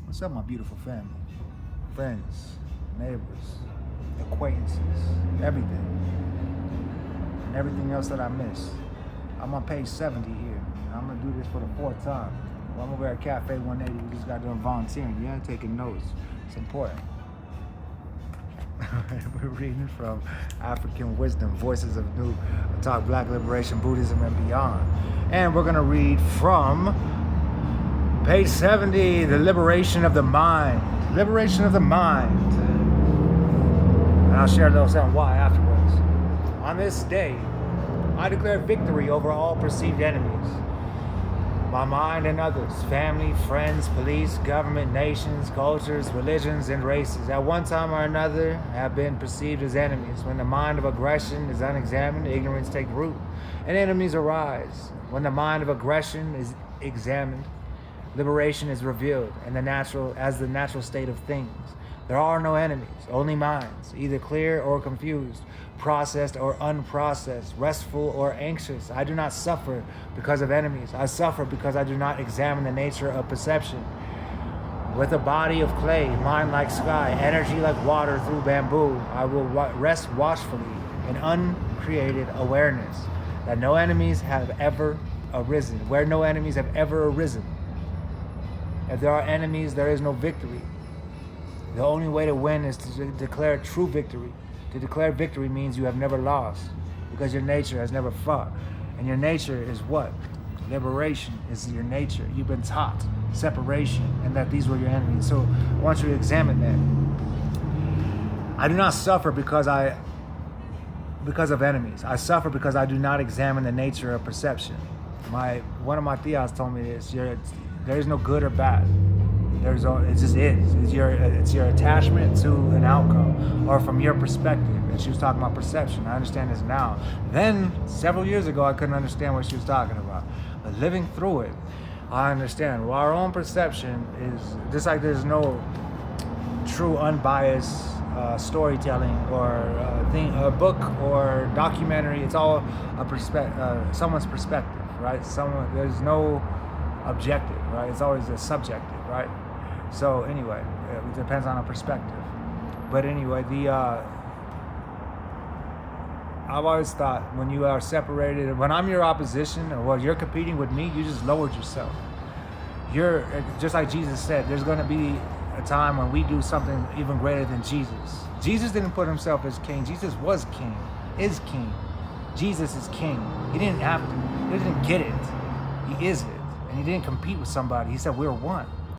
What's up, my beautiful family, friends, neighbors, acquaintances, everything, and everything else that I miss. I'm on page 70 here, and I'm gonna do this for the fourth time. Well, I'm over at Cafe 180. We just got done volunteering, yeah, taking notes. It's important. We're reading from African Wisdom, Voices of New Talk, Black Liberation, Buddhism, and Beyond. And we're gonna read from page 70, the liberation of the mind. Liberation of the mind. And I'll share a little something why afterwards. On this day, I declare victory over all perceived enemies. My mind and others, family, friends, police, government, nations, cultures, religions, and races, at one time or another have been perceived as enemies. When the mind of aggression is unexamined, ignorance takes root, and enemies arise. When the mind of aggression is examined, liberation is revealed, and the natural state of things. There are no enemies, only minds, either clear or confused, processed or unprocessed, restful or anxious. I do not suffer because of enemies. I suffer because I do not examine the nature of perception. With a body of clay, mind like sky, energy like water through bamboo, I will rest watchfully in uncreated awareness that no enemies have ever arisen, where no enemies have ever arisen. If there are enemies, there is no victory. The only way to win is to declare true victory. To declare victory means you have never lost, because your nature has never fought. And your nature is what? Liberation is your nature. You've been taught separation, and that these were your enemies. So I want you to examine that. I do not suffer because of enemies. I suffer because I do not examine the nature of perception. One of my theos told me this. There is no good or bad. It just is. It's your attachment to an outcome, or from your perspective. And she was talking about perception. I understand this now. Then several years ago, I couldn't understand what she was talking about. But living through it, I understand. Well, our own perception is just like there's no true unbiased storytelling or a book or documentary. It's all someone's perspective, right? There's no objective, right? It's always a subjective, right? So anyway, it depends on a perspective. But anyway, I've always thought when you are separated, when I'm your opposition or when you're competing with me, you just lowered yourself. You're just like Jesus said, there's going to be a time when we do something even greater than Jesus. Jesus didn't put himself as king. Jesus was king, is king. Jesus is king. He didn't have to. He didn't get it. He is it. And he didn't compete with somebody. He said, we're one.